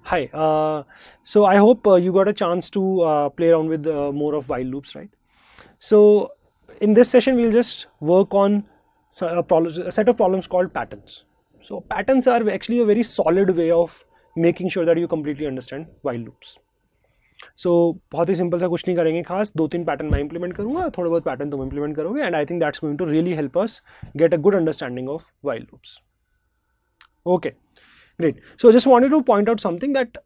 Hi. So I hope you got a chance to play around with more of while loops, right? So in this session, we'll just work on a set of problems called patterns. So patterns are actually a very solid way of making sure that you completely understand while loops. So बहुत ही simple सा कुछ नहीं करेंगे खास, दो तीन pattern मैं इंप्लीमेंट करूंगा, थोड़े बहुत पैटर्न तुम इंप्लीमेंट करोगे, and I think that's going to really help us get a good understanding of while loops. Okay, great. So I just wanted to point out something, that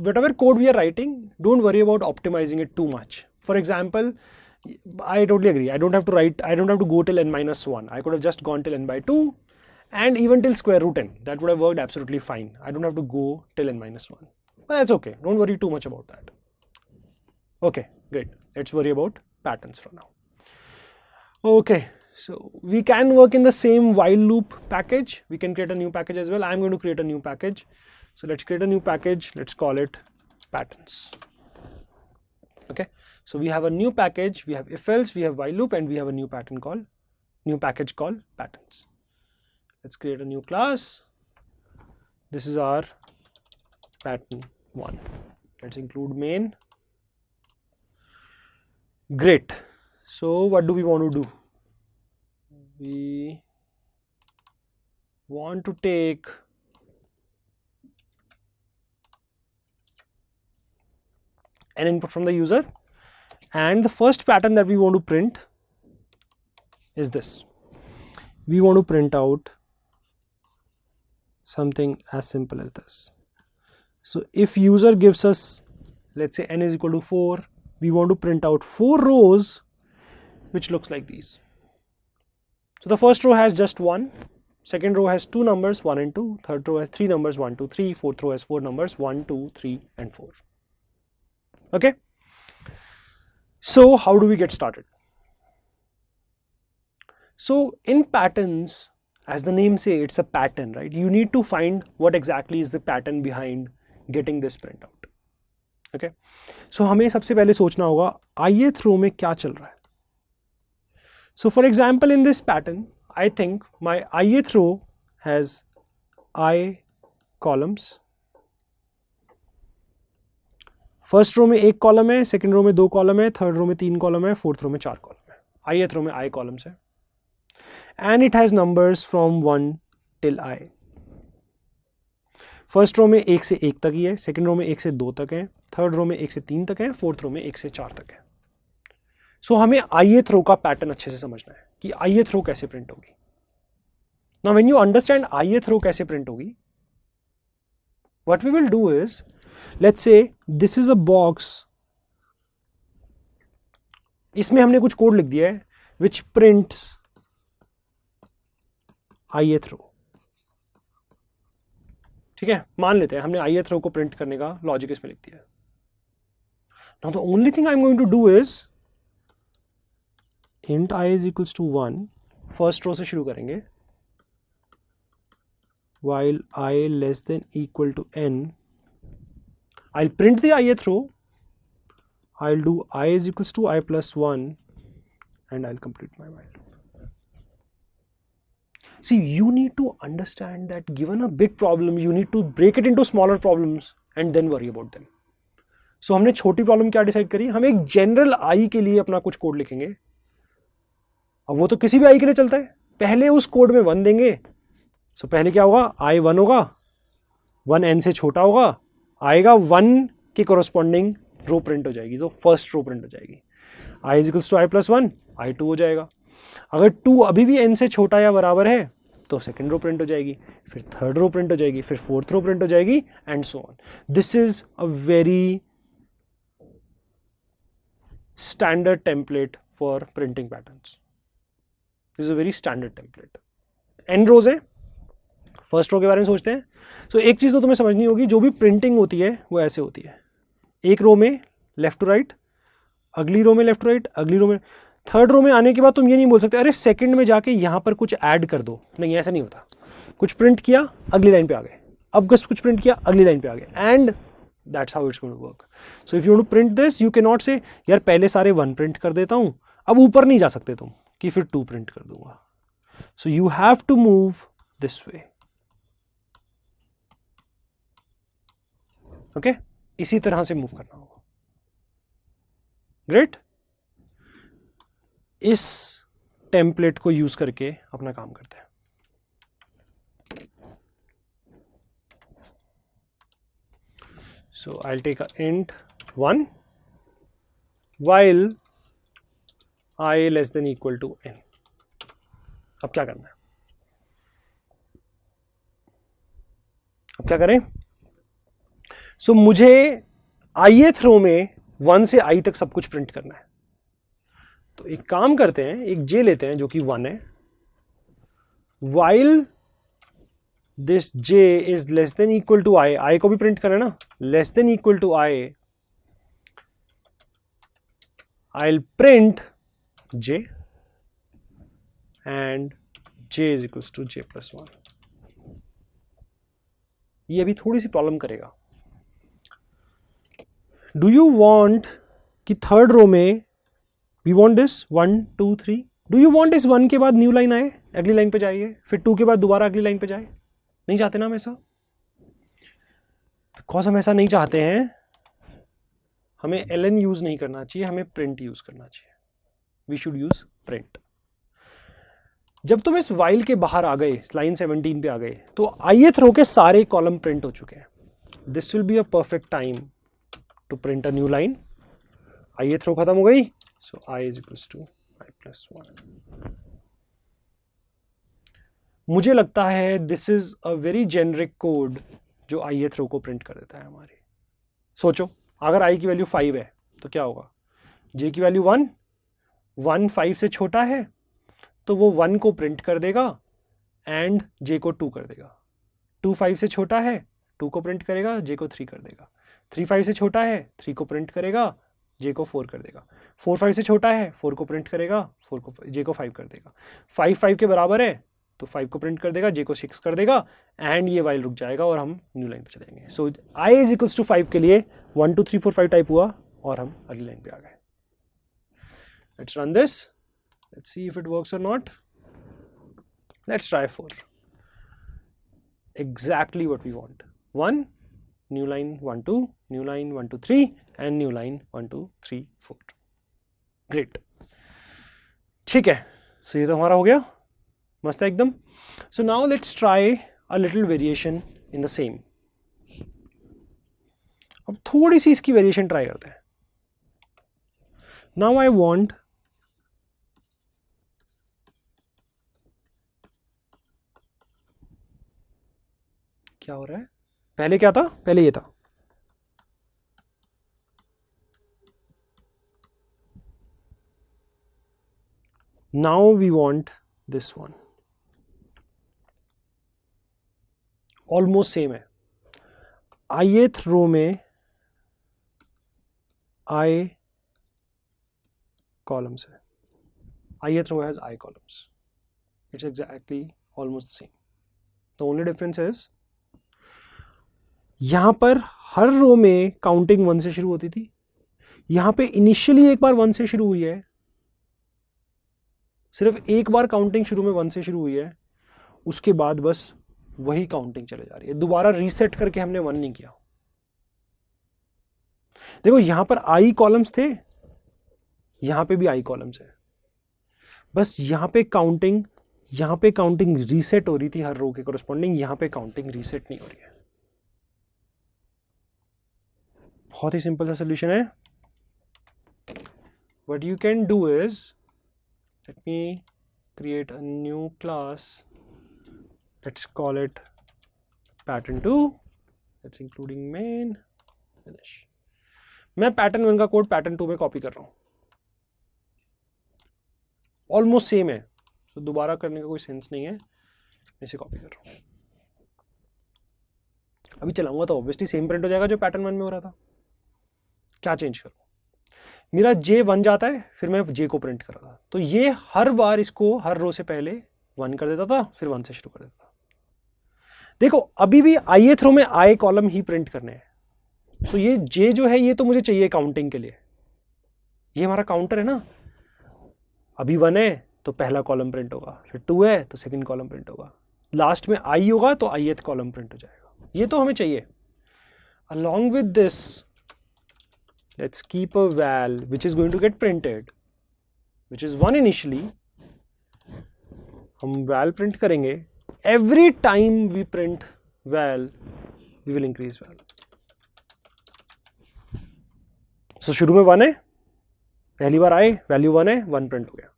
whatever code we are writing, don't worry about optimizing it too much. For example, I totally agree. I don't have to go till n minus 1. I could have just gone till n by 2 and even till square root n. That would have worked absolutely fine. I don't have to go till n minus 1. But that's okay. Don't worry too much about that. Okay, great. Let's worry about patterns for now. Okay, so we can work in the same while loop package. We can create a new package as well. I'm going to create a new package. So let's create a new package. Let's call it patterns. Okay, so we have a new package. We have if else, we have while loop, and we have a new package called patterns. Let's create a new class. This is our pattern 1. Let's include main. Great. So what do we want to do? We want to take an input from the user, and the first pattern that we want to print is this. We want to print out something as simple as this. So if user gives us, let's say n is equal to 4, we want to print out 4 rows which looks like these. So the first row has just 1, second row has 2 numbers 1 and 2, third row has 3 numbers 1, 2, 3, fourth row has 4 numbers 1, 2, 3 and 4. Okay, so how do we get started? So in patterns, as the name say, it's a pattern, right? You need to find what exactly is the pattern behind getting this printout. Okay, so हमें सबसे पहले सोचना होगा ith row में क्या चल रहा है. So for example, in this pattern, I think my ith row has I columns. First row में 1 कॉलम है, सेकंड रो में 2 कॉलम है, थर्ड रो में 3 कॉलम है, फोर्थ रो में 4 कॉलम है. ith रो में I कॉलम्स है, and it has numbers from 1 till I. First row में 1 से 1 तक ही है, सेकंड रो में 1 से 2 तक है, थर्ड रो में 1 से 3 तक है, फोर्थ रो में 1 से 4 तक है. सो हमें ith रो का पैटर्न अच्छे से समझना है कि ith रो कैसे प्रिंट होगी. Now when you understand ith रो कैसे प्रिंट होगी, what we will do is, let's say this is a box. इसमें हमने कुछ कोड लिख दिया है which prints ith row. ठीक है, मान लेते हैं हमने ith row को प्रिंट करने का लॉजिक इसमें लिख दिया है. Now the only thing I'm going to do is int I is equals to 1. First row से शुरू करेंगे. While I less than equal to n, I'll print the ith row. I'll do I is equals to I plus 1 and I'll complete my while loop. See, you need to understand that given a big problem, you need to break it into smaller problems and then worry about them. So हमने छोटी problem क्या decide करी, हम एक general I के लिए अपना कुछ कोड लिखेंगे. अब वो तो किसी भी आई के लिए चलता है. पहले उस कोड में 1 देंगे. सो पहले क्या होगा, आई 1 होगा, 1 n से छोटा होगा, आएगा 1 के कोरस्पॉन्डिंग रो प्रिंट हो जाएगी, जो फर्स्ट रो प्रिंट हो जाएगी. I is equals to i plus 1, i 2 हो जाएगा. अगर 2 अभी भी n से छोटा या बराबर है तो सेकेंड रो प्रिंट हो जाएगी, फिर थर्ड रो प्रिंट हो जाएगी, फिर फोर्थ रो प्रिंट हो जाएगी, and so on. This is a very standard template for printing patterns. This is a very standard template. n रोज है, फर्स्ट रो के बारे में सोचते हैं. सो एक चीज तो तुम्हें समझनी होगी, जो भी प्रिंटिंग होती है वो ऐसे होती है, एक रो में लेफ्ट टू राइट, अगली रो में लेफ्ट टू राइट, अगली रो में. थर्ड रो में आने के बाद तुम ये नहीं बोल सकते अरे सेकंड में जाके यहां पर कुछ ऐड कर दो. नहीं, ऐसा नहीं होता. कुछ प्रिंट किया, अगली लाइन पे आ गए, अब कुछ प्रिंट किया, अगली लाइन पे आ गए, and that's how it's going to work. So if you want to print this, you can not say यार पहले सारे 1 प्रिंट कर देता हूं, अब ऊपर नहीं जा सकते तुम कि फिर 2 प्रिंट कर दूंगा. So you have to move this way. Okay इसी तरह से मूव करना होगा। ग्रेट। इस टेम्पलेट को यूज करके अपना काम करते हैं। So I will take a int 1 while I less than equal to n। अब क्या करना है, अब क्या करें? सो मुझे ith रो में 1 से i तक सब कुछ प्रिंट करना है। तो एक काम करते हैं, एक j लेते हैं जो कि 1 है, while this j is less than equal to i को भी प्रिंट करना है ना, less than equal to I'll print j and j is equals to j plus 1। ये अभी थोड़ी सी प्रॉब्लम करेगा। डू यू वॉन्ट कि थर्ड रो में we want this 1 2 3, do you want इस 1 के बाद न्यू लाइन आए, अगली लाइन पे जाइए, फिर 2 के बाद दोबारा अगली लाइन पे जाए? नहीं चाहते ना हम ऐसा? बिकॉज हम ऐसा नहीं चाहते हैं, हमें ln यूज नहीं करना चाहिए, हमें प्रिंट यूज करना चाहिए। We should use print. जब तुम इस वाइल के बाहर आ गए, लाइन 17 पे आ गए, तो ith रो के सारे कॉलम प्रिंट हो चुके हैं। This will be a perfect time to print a new line. ith row खत्म हो गई, so i is equals to i plus 1। मुझे लगता है this is a very generic code जो ith रो को प्रिंट कर देता है हमारी। सोचो, अगर i की वैल्यू 5 है तो क्या होगा? j की वैल्यू 1, 1 5 से छोटा है तो वो 1 को प्रिंट कर देगा एंड j को 2 कर देगा। 2 5 से छोटा है, 2 को प्रिंट करेगा, j को 3 कर देगा। 3 5 से छोटा है, 3 को प्रिंट करेगा, j को 4 कर देगा। 4 5 से छोटा है, 4 को प्रिंट करेगा, j को 5 कर देगा। 5 5 के बराबर है तो 5 को प्रिंट कर देगा, j को 6 कर देगा एंड ये वाइल रुक जाएगा और हम न्यू लाइन पे चलेंगे। सो i इज इक्वल्स टू 5 के लिए 1 2 3 4 5 टाइप हुआ और हम अगली लाइन पे आ गए। Let's run this, let's see if it works or not. Let's try 4. Exactly what we want. 1, new line 1 2, new line 1 2 3 and new line 1 2 3 4. Great. ठीक है, so ये तो हमारा हो गया, मस्त है एकदम। So now let's try a little variation in the same. अब थोड़ी सी इसकी वेरिएशन ट्राई करते हैं। Now I want क्या हो रहा है, पहले क्या था, पहले ये था, now we want this one, almost same है। ith रो में i कॉलम्स है, ith row has i columns, it's exactly almost the same. The only difference is यहां पर हर रो में काउंटिंग 1 से शुरू होती थी, यहां पे इनिशियली एक बार 1 से शुरू हुई है, सिर्फ एक बार काउंटिंग शुरू में 1 से शुरू हुई है, उसके बाद बस वही काउंटिंग चले जा रही है, दोबारा रीसेट करके हमने 1 नहीं किया। देखो यहां पर i कॉलम्स थे, यहां पे भी i कॉलम्स है, बस यहां पे काउंटिंग रीसेट हो रही थी हर रो के कोरस्पॉन्डिंग, यहां पे काउंटिंग रीसेट नहीं हो रही है। बहुत ही सिंपल सा सोल्यूशन है। What you can do is, let me create a new class, let's call it pattern2, that's including main, finish। मैं pattern1 का कोड pattern2 में कॉपी कर रहा हूं, ऑलमोस्ट सेम है, तो दोबारा करने का कोई सेंस नहीं है, इसे कॉपी कर रहा हूं। अभी चलाऊंगा तो ऑब्वियसली सेम प्रिंट हो जाएगा जो pattern1 में हो रहा था। क्या चेंज करूं, मेरा j 1 जाता है, फिर मैं j को प्रिंट कर रहा था, तो ये हर बार इसको हर रो से पहले 1 कर देता था, फिर 1 से शुरू कर देता था। देखो अभी भी ith रो में i कॉलम ही प्रिंट करने हैं, सो ये j जो है ये तो मुझे चाहिए काउंटिंग के लिए, ये हमारा काउंटर है ना। अभी 1 है तो पहला कॉलम प्रिंट होगा, फिर 2 है तो सेकंड कॉलम प्रिंट होगा, लास्ट में i होगा तो ith कॉलम प्रिंट हो जाएगा, ये तो हमें चाहिए। along with this let's keep a val which is going to get printed, which is 1 initially. हम val print करेंगे. Every time we print val we will increase val. So शुरू में 1 है, पहली बार आए वैल्यू 1 है, 1 प्रिंट हो गया.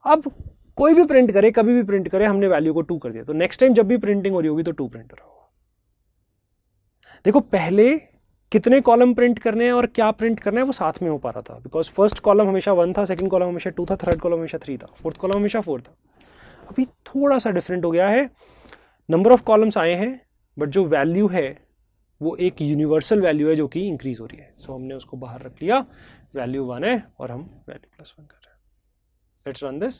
अब कोई भी प्रिंट करे, कभी भी प्रिंट करे, हमने वैल्यू को 2 कर दिया, तो नेक्स्ट टाइम जब भी प्रिंटिंग हो रही होगी तो 2 प्रिंट हो रहा होगा. देखो पहले कितने कॉलम प्रिंट करने हैं और क्या प्रिंट करना है वो साथ में हो पा रहा था, बिकॉज फर्स्ट कॉलम हमेशा 1 था, सेकंड कॉलम हमेशा 2 था, थर्ड कॉलम हमेशा 3 था, फोर्थ कॉलम हमेशा 4 था. अभी थोड़ा सा डिफरेंट हो गया है, नंबर ऑफ कॉलम्स आए हैं बट जो वैल्यू है वो एक यूनिवर्सल वैल्यू है जो कि इंक्रीज हो रही है. सो हमने उसको बाहर रख लिया, वैल्यू 1 है और हम वैल्यू +1 कर रहे हैं. लेट्स रन दिस,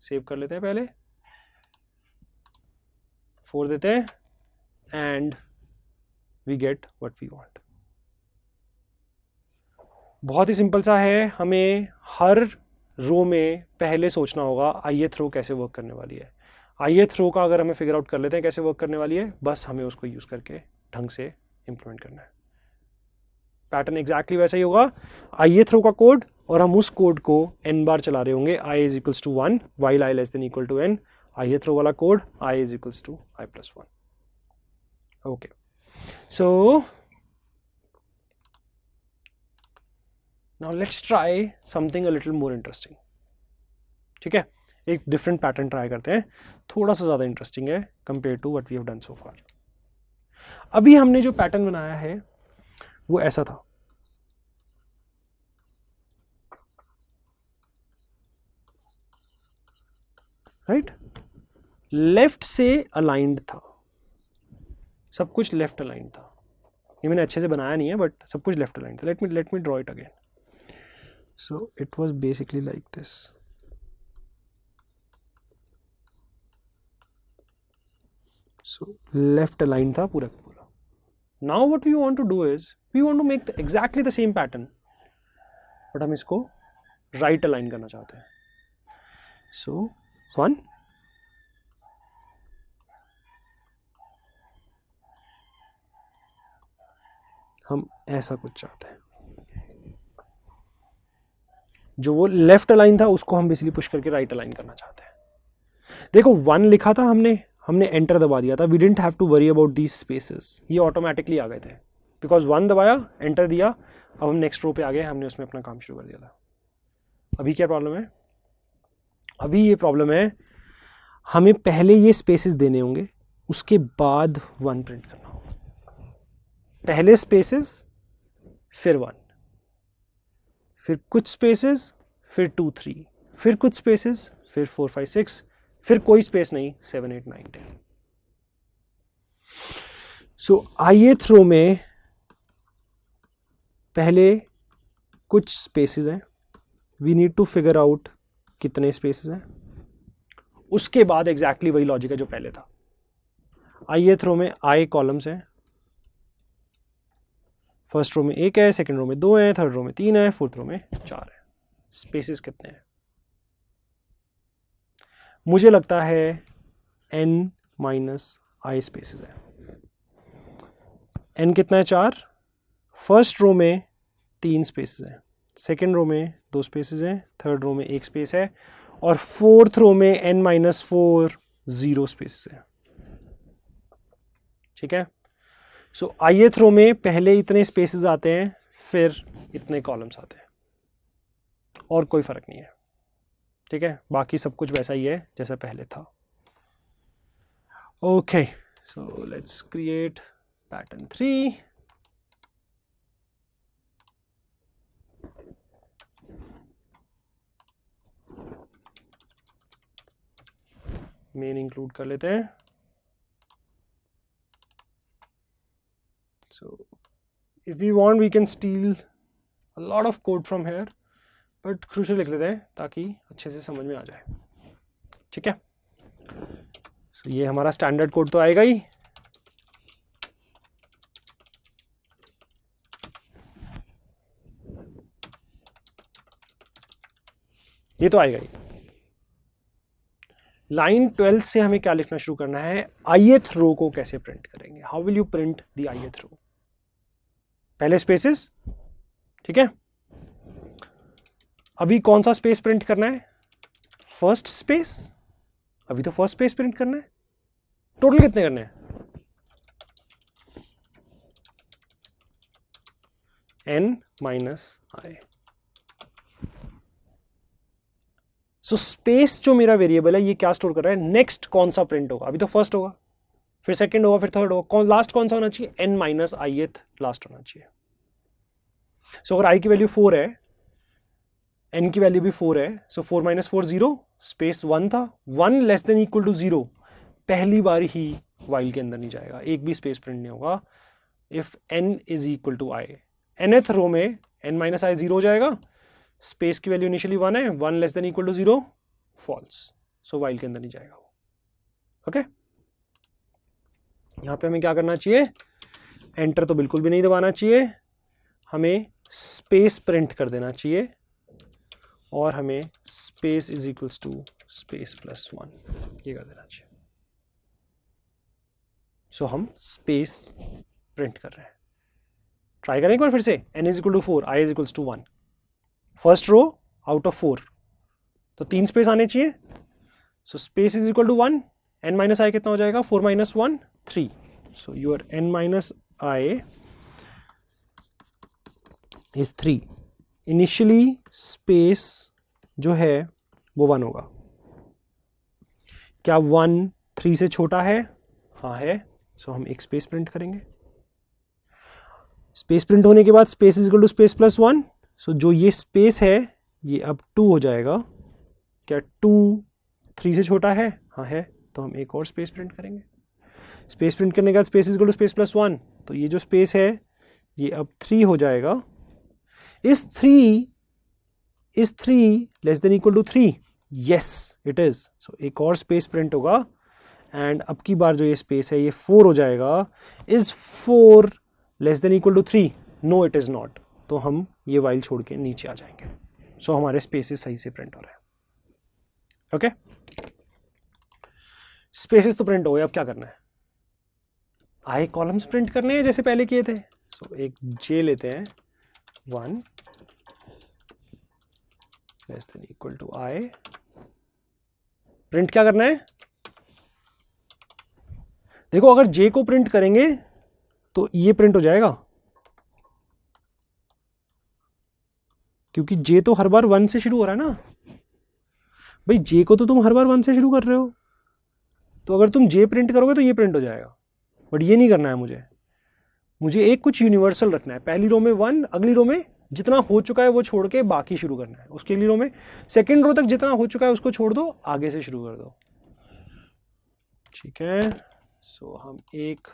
सेव कर लेते हैं, पहले 4 देते हैं and we get what we want. बहुत ही सिंपल सा है, हमें हर रो में पहले सोचना होगा ith रो कैसे वर्क करने वाली है. ith रो का अगर हमें फिगर आउट कर लेते हैं कैसे वर्क करने वाली है, बस हमें उसको यूज करके ढंग से इंप्लीमेंट करना है. पैटर्न एग्जैक्टली वैसा ही होगा, ith रो का कोड और हम उस कोड को n बार चला रहे होंगे. i is equals to 1 while i less than equal to n. ith रो वाला code i is equals to i plus 1. Okay, so now let's try something a little more interesting. ठीक है, एक different pattern try करते हैं, थोड़ा सा ज्यादा interesting है compare to what we have done so far. अभी हमने जो पैटर्न बनाया है वो ऐसा था, राइट? लेफ्ट से अलाइंड था, सब कुछ लेफ्ट अलाइंड था. ये मैंने अच्छे से बनाया नहीं है बट सब कुछ लेफ्ट अलाइंड था. Let me draw it again. So it was basically like this. So left align था पूरा पूरा. Now what we want to do is we want to make exactly the same pattern, but हम इसको right align करना चाहते हैं. So 1, हम ऐसा कुछ चाहते हैं. जो वो लेफ्ट अलाइन था उसको हम बेसिकली पुश करके राइट अलाइन करना चाहते हैं. देखो 1 लिखा था, हमने एंटर दबा दिया था. We didn't have to worry about these spaces, ये ऑटोमेटिकली आ गए थे बिकॉज 1 दबाया, एंटर दिया, अब हम नेक्स्ट रो पे आ गए, हमने उसमें अपना काम शुरू कर दिया था. अभी क्या प्रॉब्लम है? अभी ये प्रॉब्लम है, हमें पहले ये स्पेसेस देने होंगे, उसके बाद 1 प्रिंट करना होगा. पहले स्पेसेस, फिर 1, फिर कुछ स्पेसेस, फिर 2 3, फिर कुछ स्पेसेस, फिर 4 5 6, फिर कोई स्पेस नहीं, 7 8 9 10. सो ith रो में पहले कुछ स्पेसेस हैं, we need to figure out कितने स्पेसेस हैं, उसके बाद एग्जैक्टली वही लॉजिक है जो पहले था. ith रो में i कॉलम्स हैं, फर्स्ट रो में 1 है, सेकंड रो में 2 है, थर्ड रो में 3 है, फोर्थ रो में 4 है. स्पेसेस कितने हैं? मुझे लगता है n - i स्पेसेस है. n कितना है? 4. फर्स्ट रो में 3 स्पेसेस हैं, सेकंड रो में 2 स्पेसेस हैं, थर्ड रो में 1 स्पेस है, और फोर्थ रो में n - 4 0 स्पेसेस है. ठीक है, सो ith रो में पहले इतने स्पेसेस आते हैं, फिर इतने कॉलम्स आते हैं, और कोई फर्क नहीं है. ठीक है, बाकी सब कुछ वैसा ही है जैसा पहले था. Okay, so let's create pattern 3. Main include कर लेते हैं. So if we want we can steal a lot of code from here, but crucial लिख लेते हैं ताकि अच्छे से समझ में आ जाए. ठीक है, so ये हमारा स्टैंडर्ड कोड तो आएगा ही. ये तो आएगा ही. लाइन 12 से हमें क्या लिखना शुरू करना है? ith रो को कैसे प्रिंट करेंगे? How will you print the ith रो? पहले स्पेसेस, ठीक है। अभी कौन सा स्पेस प्रिंट करना है? First space. अभी तो फर्स्ट स्पेस प्रिंट करना है। टोटल कितने करने हैं? n माइनस आई। सो स्पेस जो मेरा वेरिएबल है ये क्या स्टोर कर रहा है? नेक्स्ट कौन सा प्रिंट होगा? अभी तो फर्स्ट होगा, फिर सेकंड होगा, फिर थर्ड होगा। लास्ट कौन सा होना चाहिए? n माइनस आई लास्ट होना चाहिए। सो अगर i की वैल्यू 4 है, n की वैल्यू भी 4 है, सो 4 माइनस 4 0, स्पेस 1 था, 1 लेस देन इक्वल टू 0 पहली बार ही वाइल के अंदर नहीं जाएगा, एक भी स्पेस प्रिंट नहीं होगा। If n is equal to I, nth row में n माइनस आई 0 हो जाएगा, स्पेस की वैल्यू इनिशियली 1 है, 1 less than equal to 0 false, so while के अंदर नहीं जाएगा वो। ओके, यहां पे हमें क्या करना चाहिए? एंटर तो बिल्कुल भी नहीं दबाना चाहिए, हमें स्पेस प्रिंट कर देना चाहिए और हमें space is equals to space plus 1 ये कर देना चाहिए। सो हम स्पेस प्रिंट कर रहे हैं। ट्राई करें एक बार फिर से। n is equal to 4, i is equals to 1, first row out of 4, तो 3 स्पेस आने चाहिए। So space is equal to 1, n minus i कितना हो जाएगा? 4 minus 1 3, so your n minus i is 3। Initially space जो है वो 1 होगा। क्या 1 3 से छोटा है? हाँ है, सो हम एक स्पेस प्रिंट करेंगे। स्पेस प्रिंट होने के बाद space is equal to space plus 1, so जो ये स्पेस है ये अब 2 हो जाएगा। क्या 2 3 से छोटा है? हाँ है, तो हम एक और स्पेस प्रिंट करेंगे। स्पेस प्रिंट करने के बाद space is equal to space plus 1, तो ये जो स्पेस है ये अब 3 हो जाएगा। Is 3 less than equal to 3? Yes it is, so एक और स्पेस प्रिंट होगा एंड अब की बार जो ये स्पेस है ये 4 हो जाएगा। Is 4 less than equal to 3? No it is not, तो हम ये वाइल छोड़ के नीचे आ जाएंगे। सो हमारे स्पेसेस सही से प्रिंट हो रहे हैं। ओके, स्पेसेस तो प्रिंट हो गए, अब क्या करना है? आई कॉलम्स प्रिंट करने हैं जैसे पहले किए थे। सो एक जे लेते हैं, 1 less than equal to I. Print क्या करना है? देखो अगर जे को प्रिंट करेंगे तो ये प्रिंट हो जाएगा, क्योंकि जे तो हर बार 1 से शुरू हो रहा है ना भाई। जे को तो तुम हर बार 1 से शुरू कर रहे हो, तो अगर तुम जे प्रिंट करोगे तो ये प्रिंट हो जाएगा। बट ये नहीं करना है मुझे एक कुछ यूनिवर्सल रखना है। पहली रो में 1, अगली रो में जितना हो चुका है वो छोड़ के बाकी शुरू करना है। उसके अगली रो में सेकेंड रो तक जितना हो चुका है उसको छोड़ दो, आगे से शुरू कर दो। ठीक है, सो हम एक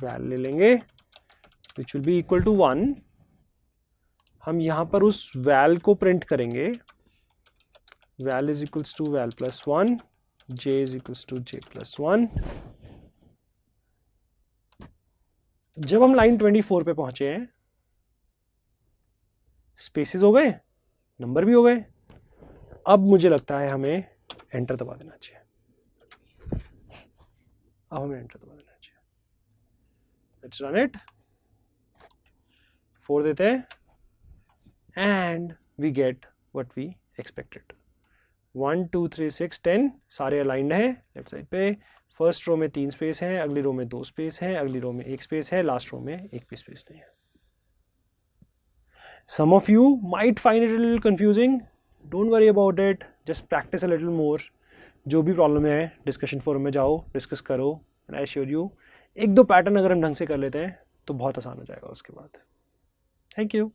वैल ले लेंगे which will be equal to 1। हम यहां पर उस वैल को प्रिंट करेंगे, val is equals to val plus 1, J is equals to J plus 1। जब हम लाइन 24 पे पहुंचे हैं, स्पेसेस हो गए, नंबर भी हो गए, अब मुझे लगता है हमें एंटर दबा देना चाहिए। अब हमें एंटर दबा देना चाहिए। Let's run it. 4 देते हैं and we get what we expected. 1 2 3 6 10 सारे अलाइंड हैं लेफ्ट साइड पे। फर्स्ट रो में 3 स्पेस हैं, अगली रो में 2 स्पेस हैं, अगली रो में 1 स्पेस है, लास्ट रो में एक भी स्पेस नहीं है। Some of you might find it a little confusing. Don't worry about it. Just practice a little more. जो भी प्रॉब्लम है डिस्कशन फोरम में जाओ, डिस्कस करो, एंड आई श्योर यू एक दो पैटर्न अगर हम ढंग से कर लेते हैं तो बहुत आसान हो जाएगा उसके बाद। Thank you.